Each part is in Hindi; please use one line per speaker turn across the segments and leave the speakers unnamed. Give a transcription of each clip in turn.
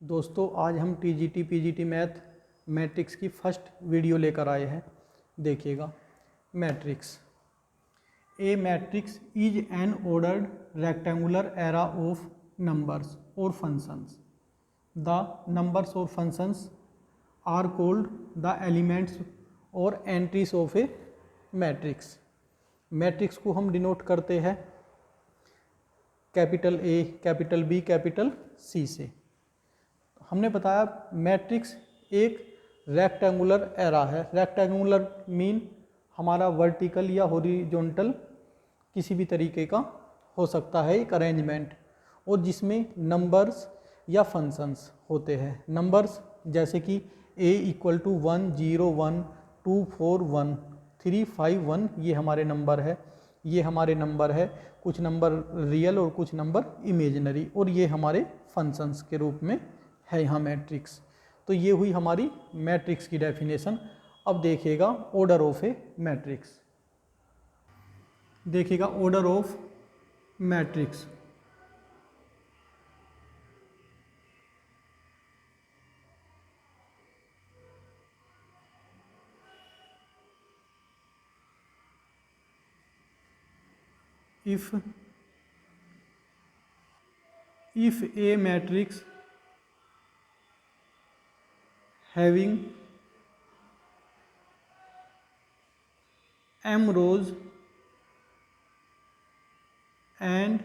दोस्तों आज हम टीजीटी पीजीटी मैथ मैट्रिक्स की फर्स्ट वीडियो लेकर आए हैं। देखिएगा, matrix A matrix is an ordered rectangular array of numbers और फंक्शंस। द नंबर्स और functions are called the elements और entries of a matrix. Matrix को हम डिनोट करते हैं capital A, capital B, capital C से। हमने बताया मैट्रिक्स एक रेक्टेंगुलर एरा है। रेक्टेंगुलर मीन हमारा वर्टिकल या हॉरिजॉन्टल किसी भी तरीके का हो सकता है एक अरेंजमेंट, और जिसमें नंबर्स या फंक्शंस होते हैं। नंबर्स जैसे कि a इक्वल टू 1 0 1 2 4 1 3 5 1 ये हमारे नंबर है। ये हमारे नंबर है, कुछ नंबर रियल और कुछ नंबर इमेजिनरी, और ये हमारे फंक्शंस के रूप में है यहाँ मैट्रिक्स। तो ये हुई हमारी मैट्रिक्स की डेफिनेशन। अब देखिएगा ऑर्डर ऑफ ए मैट्रिक्स। देखिएगा order of matrix. if a matrix having m rows and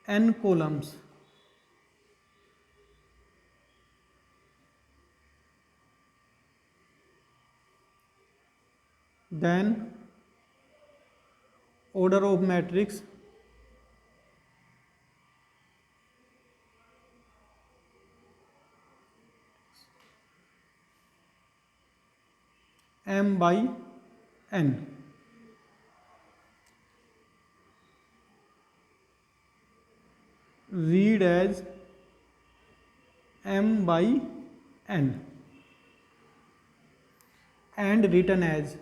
n columns, then order of matrix m by n। read as m by n and written as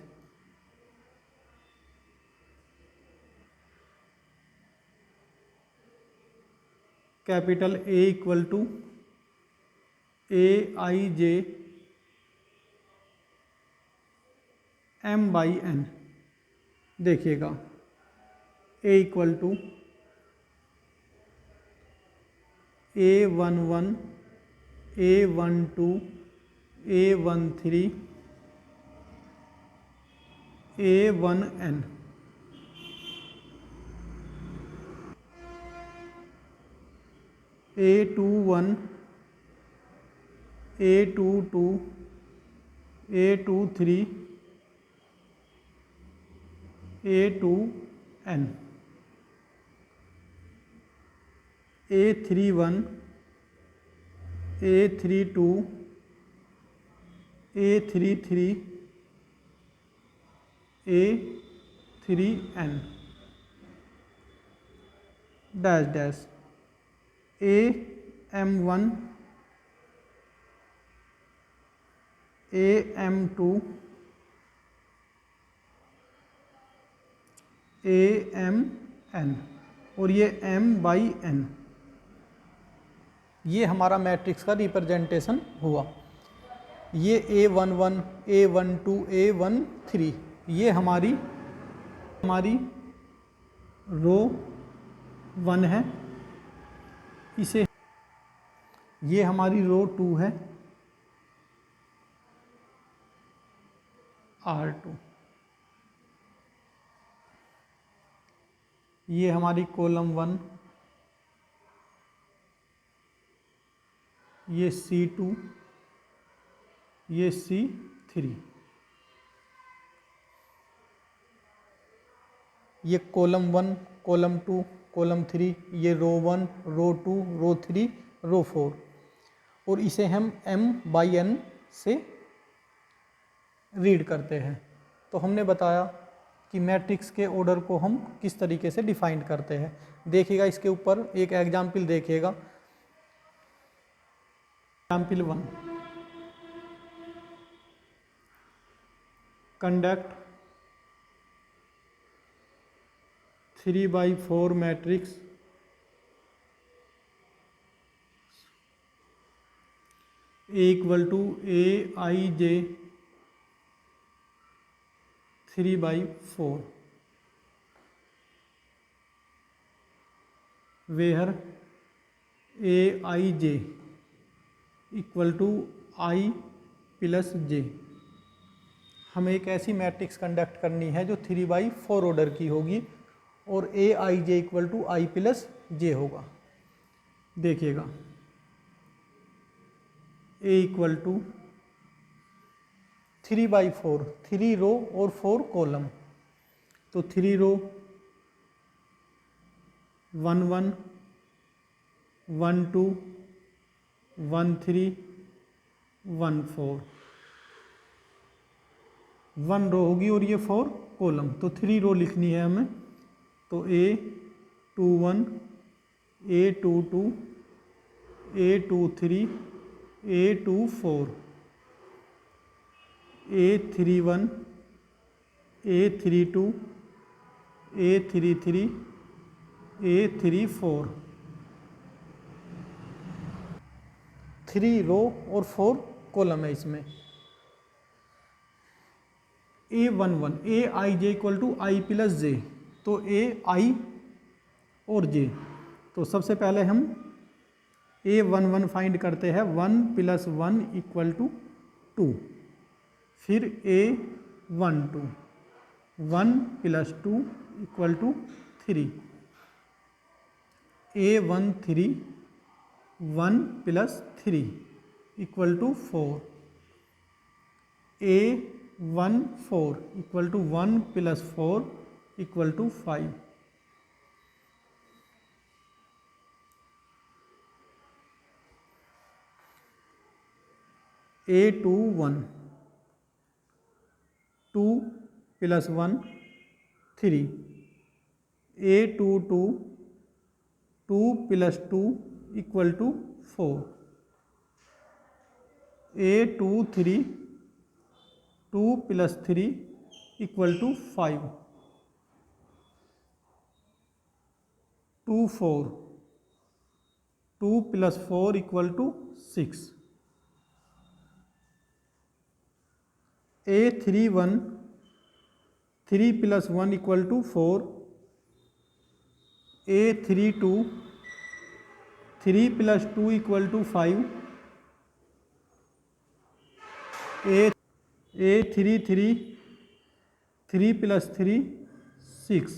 capital A equal to aij m by n। देखिएगा a equal to a11 a12 a13 a1n। a21 a22 a23 a2n a31 a32 a33 a3n dash dash am1 am2 amn, और ये m बाई n। ये हमारा मैट्रिक्स का रिप्रेजेंटेशन हुआ। ये a11 a12 a13 ये हमारी रो 1 है। इसे ये हमारी रो 2 है R2। ये हमारी कॉलम 1, ये C2, ये C3। ये कॉलम 1 कॉलम 2 कॉलम 3, ये रो 1 रो 2 रो 3 रो 4, और इसे हम m बाई n से रीड करते हैं। तो हमने बताया कि मैट्रिक्स के ऑर्डर को हम किस तरीके से डिफाइन करते हैं। देखिएगा इसके ऊपर एक एग्जाम्पल देखिएगा। Example 1, conduct 3/4 matrix A equal to A I J 3/4 where A I J equal to I plus J. हमें एक ऐसी मैट्रिक्स कंडक्ट करनी है जो 3/4 ऑर्डर की होगी और ए I J equal to I plus जे होगा। देखिएगा ए इक्वल टू 3/4, 3 रो और 4 कॉलम। तो 3 रो 1 1 1 2 1 3 1 4, 1 रो होगी और ये 4 कॉलम। तो 3 रो लिखनी है हमें। तो A21 A22 A23 A24 A31 A32 A33 A34, 3 रो और 4 कॉलम है इसमें। A11 A I J equal to I plus J. तो ए आई और जे, तो सबसे पहले हम A11 फाइंड करते हैं। 1 + 1 = 2। फिर A12 1 + 2 = 3। A13 1 + 3 = 4। A14 = 1 + 4 = 5। A21 2 + 1 3। A22 2 + 2 = 4। A23 2 + 3 = 5। 24 2 + 4 = 6। A31 3 + 1 = 4। A32 3 + 2 = 5। A33 3 + 3 6।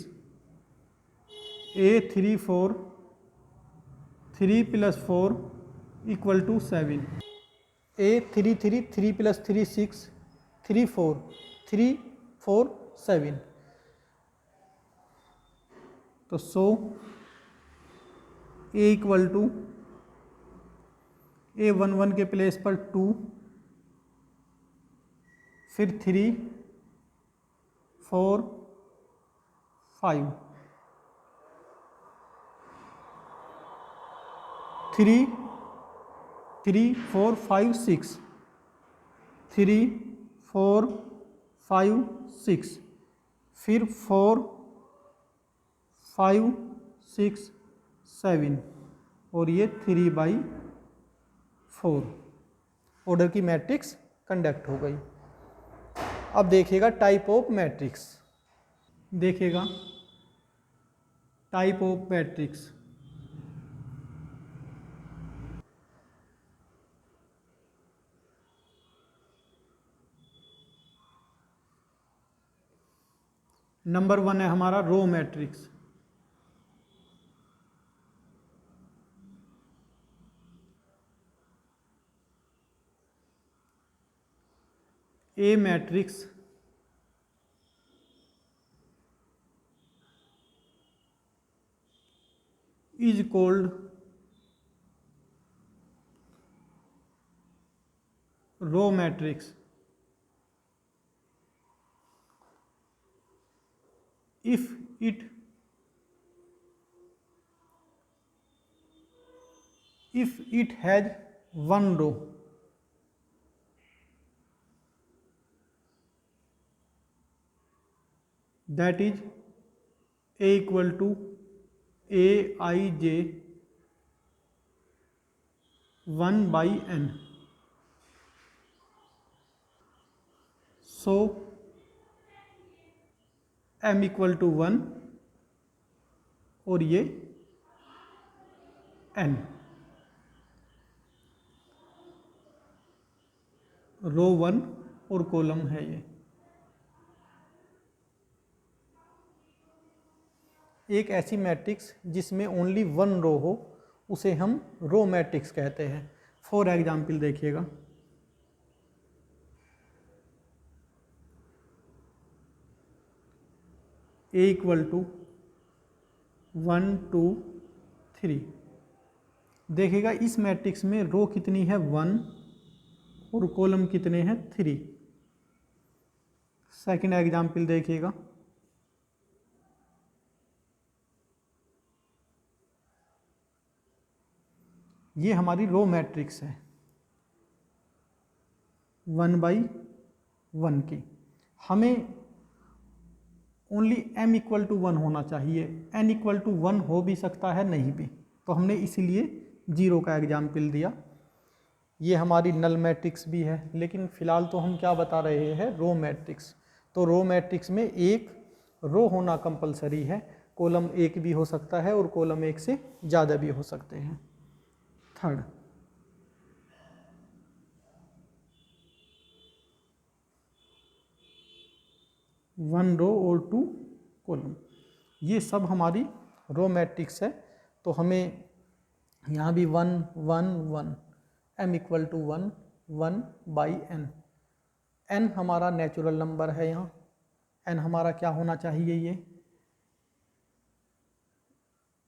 A34 3 + 4 = 7। A33 3 + 3 6 3 4 3 4 7। तो सो ए इक्वल टू A11 के प्लेस पर 2, फिर 3 4 5 3 3 4 5 6 3 4 5 6, फिर 4 5 6 7 और ये 3/4 ऑर्डर की मैट्रिक्स कंडक्ट हो गई। अब देखिएगा टाइप ऑफ मैट्रिक्स। देखिएगा टाइप ऑफ मैट्रिक्स। नंबर 1 है हमारा row matrix. A matrix is called row matrix if it has one row that is A equal to Aij 1/n so m equal to 1 और ये n, रो 1 और कॉलम है ये। एक ऐसी मैट्रिक्स जिसमें ओनली 1 रो हो उसे हम रो मैट्रिक्स कहते हैं। फॉर एग्जाम्पल देखिएगा, A इक्वल टू 1 2 3। देखिएगा इस मैट्रिक्स में रो कितनी है 1 और कॉलम कितने हैं 3। सेकंड एग्जाम्पल देखिएगा, ये हमारी रो मैट्रिक्स है 1 बाई 1 की। हमें ओनली m इक्वल टू 1 होना चाहिए, n इक्वल टू 1 हो भी सकता है नहीं भी, तो हमने इसीलिए 0 का एग्जाम्पल दिया। ये हमारी नल मैट्रिक्स भी है, लेकिन फ़िलहाल तो हम क्या बता रहे हैं, रो मैट्रिक्स। तो रो मैट्रिक्स में एक रो होना कंपलसरी है, कॉलम एक भी हो सकता है और कॉलम एक से ज़्यादा भी हो सकते हैं। थर्ड, वन रो और 2 कॉलम, ये सब हमारी रो मैट्रिक्स है। तो हमें यहाँ भी 1 1 1, m equal to 1 1 by n। n हमारा नेचुरल नंबर है, यहाँ n हमारा क्या होना चाहिए, ये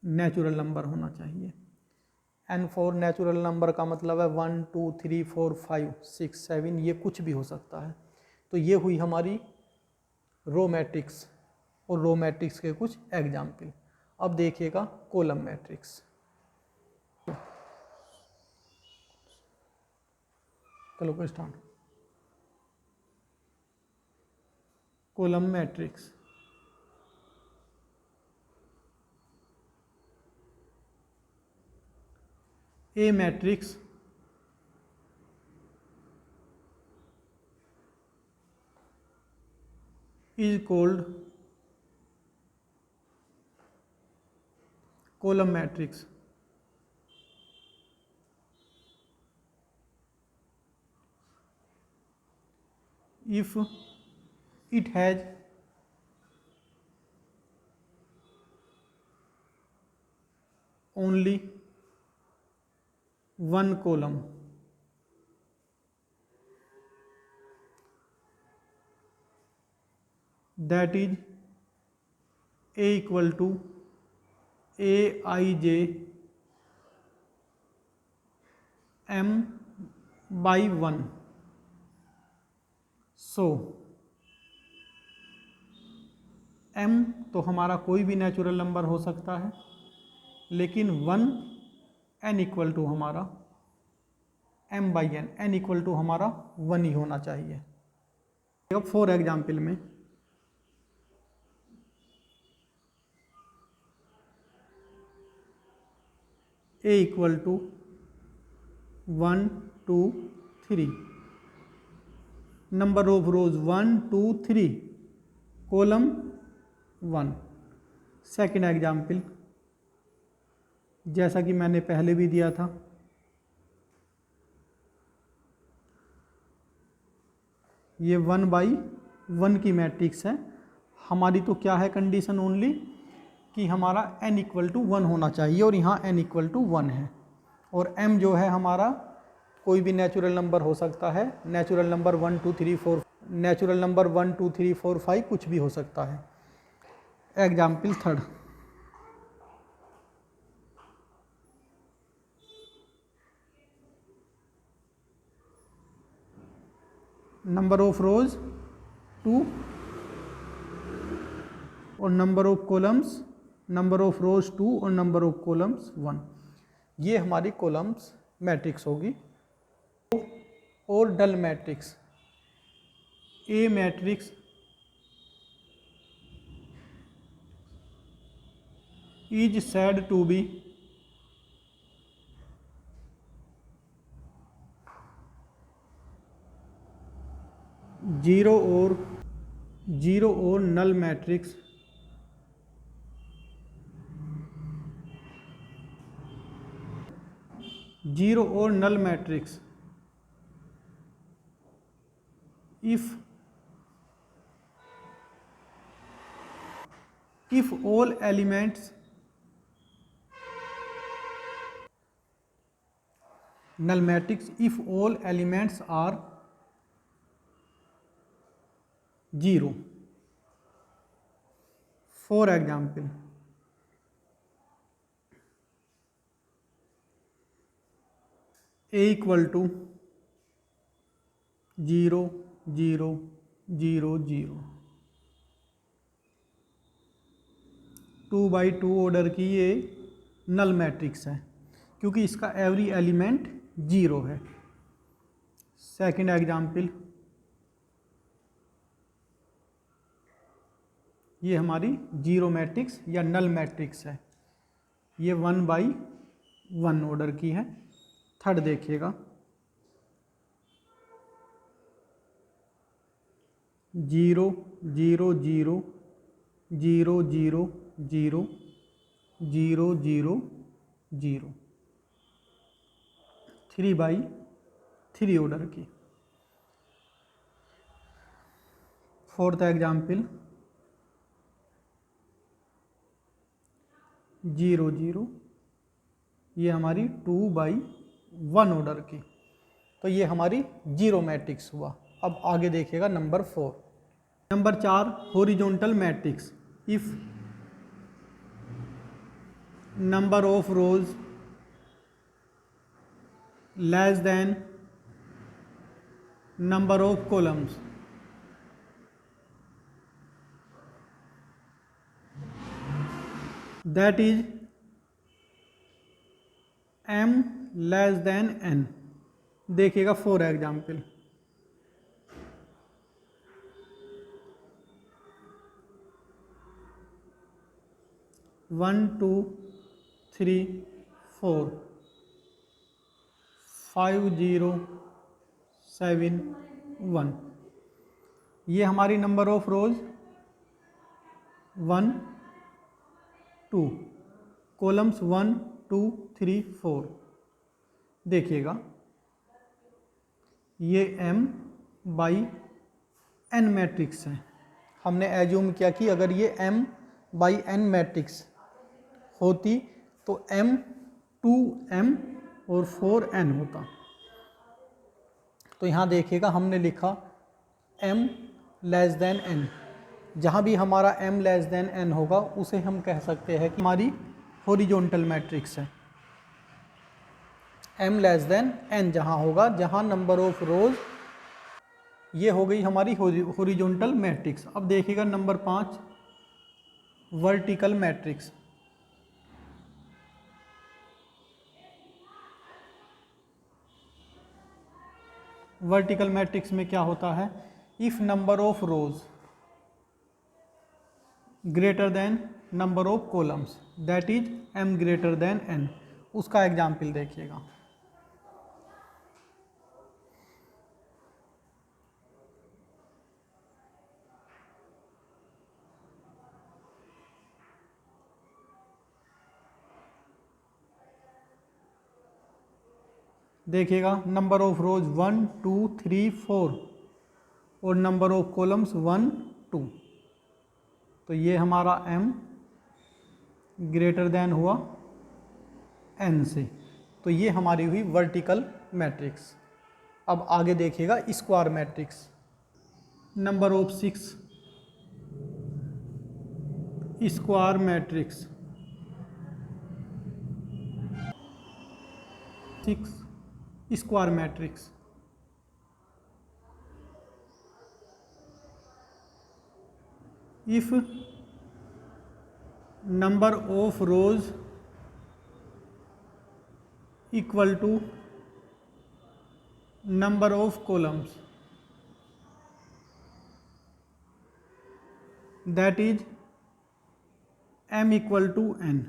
नेचुरल नंबर होना चाहिए। n फॉर नेचुरल नंबर का मतलब है 1 2 3 4 5 6 7, ये कुछ भी हो सकता है। तो ये हुई हमारी रो मैट्रिक्स और रो मैट्रिक्स के कुछ एग्जाम्पल। अब देखिएगा कॉलम मैट्रिक्स। चलो को start. Column matrix, A matrix is called column matrix if it has only one column, that is A equal to Aij m by 1। So m तो हमारा कोई भी नेचुरल नंबर हो सकता है, लेकिन 1 n इक्वल टू हमारा m by n, n equal to हमारा 1 ही होना चाहिए। अब फॉर एग्जाम्पल में A equal to 1 2 3, number of rows 1 2 3, column 1। Second example जैसा कि मैंने पहले भी दिया था, ये 1 बाई 1 की मैट्रिक्स है। हमारी तो क्या है कंडीशन ओनली कि हमारा n इक्वल टू 1 होना चाहिए, और यहाँ n इक्वल टू 1 है। और m जो है हमारा कोई भी नेचुरल नंबर हो सकता है, नेचुरल नंबर 1 2 3 4, नेचुरल नंबर 1 2 3 4 5 कुछ भी हो सकता है। एग्जाम्पल थर्ड, नंबर ऑफ रोज 2 और number of columns, number of रोज 2 और नंबर ऑफ कॉलम्स 1। ये हमारी कॉलम्स मैट्रिक्स होगी। और डल matrix, A matrix is said to be zero और null matrix if all elements null matrix if all elements are 0. For example, A equal to 0 0 0 0, 2/2 order की ये नल मैट्रिक्स है क्योंकि इसका एवरी एलिमेंट 0 है। सेकंड एग्जाम्पल, ये हमारी जीरो मैट्रिक्स या नल मैट्रिक्स है, ये 1/1 ऑर्डर की है। थर्ड देखिएगा, 0 0 0 0 0 0 0 0 0, 3/3 ऑर्डर की। फोर्थ एग्जाम्पल, 0 0, ये हमारी 2/1 ऑर्डर की। तो ये हमारी जीरो मैट्रिक्स हुआ। अब आगे देखिएगा number 4। Number 4, horizontal matrix. If number of rose less than number of columns, that is m less than n। देखिएगा फॉर एग्जाम्पल, 1 2 3 4 5 0 7 1, ये हमारी नंबर ऑफ रोज 1 2, कॉलम्स 1 2 3 4। देखिएगा ये m/n मैट्रिक्स है। हमने एज्यूम किया कि अगर ये m/n मैट्रिक्स होती तो m 2m और 4n होता। तो यहाँ देखिएगा हमने लिखा m लेस देन n। जहाँ भी हमारा m लेस देन n होगा उसे हम कह सकते हैं कि हमारी हॉरिजॉन्टल मैट्रिक्स है। m लेस देन n जहाँ होगा, जहाँ नंबर ऑफ रोज, ये हो गई हमारी हॉरिजॉन्टल मैट्रिक्स। अब देखिएगा number 5, vertical matrix. Vertical matrix में क्या होता है, if number of rose greater than number of columns, that is m greater than n। उसका एग्जाम्पल देखिएगा, देखिएगा नंबर ऑफ रोज 1 2 3 4 और नंबर ऑफ कॉलम्स 1 2। तो ये हमारा m ग्रेटर देन हुआ n से। तो ये हमारी हुई वर्टिकल मैट्रिक्स। अब आगे देखिएगा square matrix. Number of 6, square matrix. 6 square matrix. If number of rows equal to number of columns, that is m equal to n।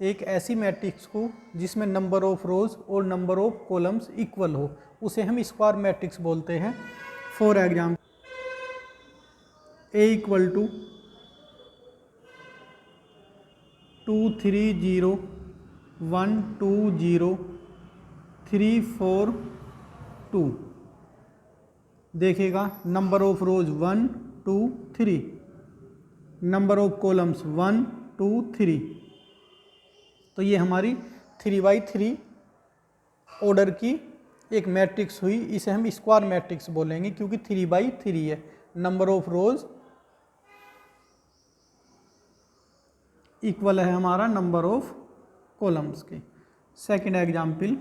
एक ऐसी मैट्रिक्स को जिसमें नंबर ऑफ रोज और नंबर ऑफ कॉलम्स इक्वल हो उसे हम स्क्वायर मैट्रिक्स बोलते हैं। For example A equal to 2 3 0 1 2 0 3 4 2। देखिएगा number of rows 1 2 3, number of columns 1 2 3। तो ये हमारी 3x3 ऑर्डर की एक मैट्रिक्स हुई। इसे हम स्क्वायर मैट्रिक्स बोलेंगे क्योंकि 3x3 है। नंबर ऑफ रोज इक्वल है हमारा नंबर ऑफ कॉलम्स के। सेकंड एग्जाम्पल,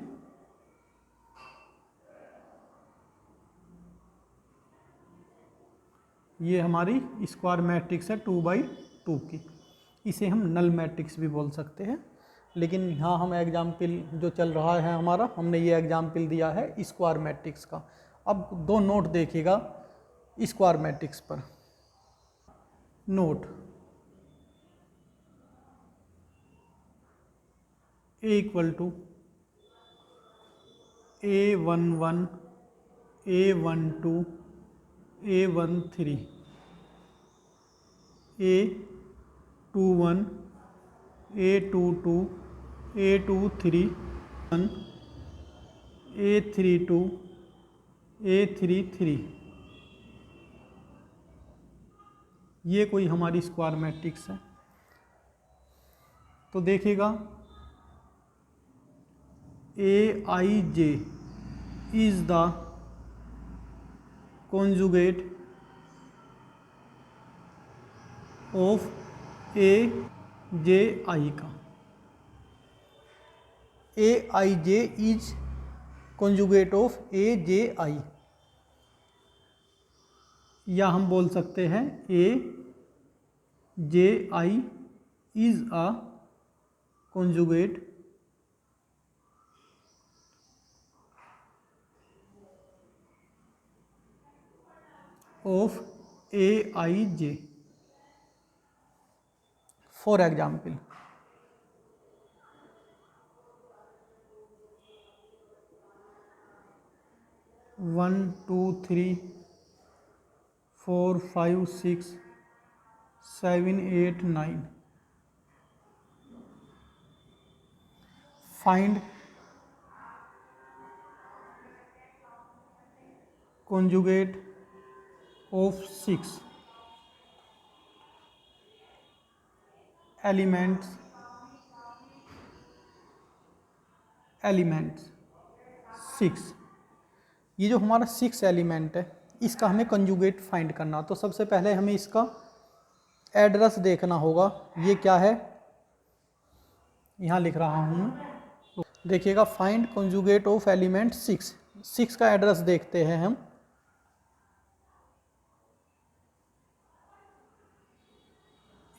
ये हमारी स्क्वायर मैट्रिक्स है 2x2 की। इसे हम नल मैट्रिक्स भी बोल सकते हैं, लेकिन यहाँ हम एग्जाम्पल जो चल रहा है हमारा, हमने ये एग्जाम्पल दिया है स्क्वायर मैट्रिक्स का। अब दो नोट देखिएगा स्क्वायर मैट्रिक्स पर। Note A equal to A11 A12 A13 A21 A22 A23 A32 A33। ये कोई हमारी स्क्वायर मैट्रिक्स है। तो देखिएगा Aij is the conjugate of Aj का। Aij is conjugate of Aj, या हम बोल सकते हैं Aj is a conjugate of Aij। For example, one, two, three, 4, 5, 6, 7, 8, 9। Find conjugate of 6 elements 6। ये जो हमारा 6 एलिमेंट है, इसका हमें कंजुगेट फाइंड करना। तो सबसे पहले हमें इसका एड्रेस देखना होगा। ये क्या है, यहाँ लिख रहा हूँ मैं। देखिएगा फाइंड कंजुगेट ऑफ एलिमेंट 6 का एड्रेस देखते हैं हम।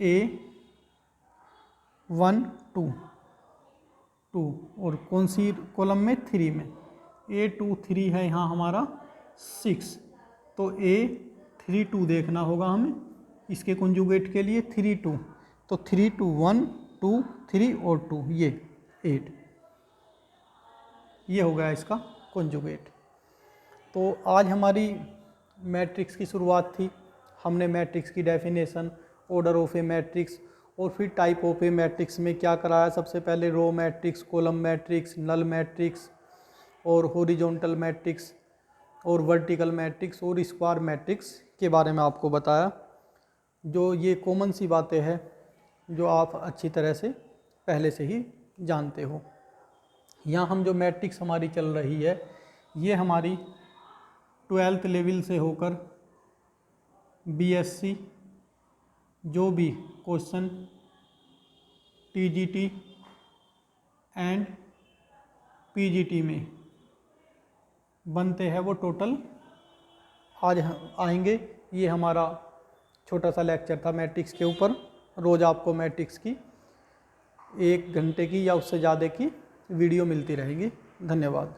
A1 2 और कौन सी कॉलम में, 3 में। A2 3 है यहाँ हमारा 6, तो A3 2 देखना होगा हमें इसके कंजुगेट के लिए। 3 2, तो 3 2 1 2 3 और 2, ये 8। ये हो गया इसका कंजुगेट। तो आज हमारी मैट्रिक्स की शुरुआत थी। हमने मैट्रिक्स की definition, order of a matrix और फिर टाइप ऑफ ए मैट्रिक्स में क्या कराया। सबसे पहले row matrix, column matrix, null matrix और हॉरिजॉन्टल मैट्रिक्स और वर्टिकल मैट्रिक्स और स्क्वायर मैट्रिक्स के बारे में आपको बताया। जो ये कॉमन सी बातें हैं जो आप अच्छी तरह से पहले से ही जानते हो। यहाँ हम जो मैट्रिक्स हमारी चल रही है, ये हमारी 12th लेवल से होकर BSc जो भी क्वेश्चन TGT एंड PGT में बनते हैं वो टोटल आज आएंगे। ये हमारा छोटा सा लेक्चर था मैट्रिक्स के ऊपर। रोज़ आपको मैट्रिक्स की 1 घंटे की या उससे ज़्यादा की वीडियो मिलती रहेगी। धन्यवाद।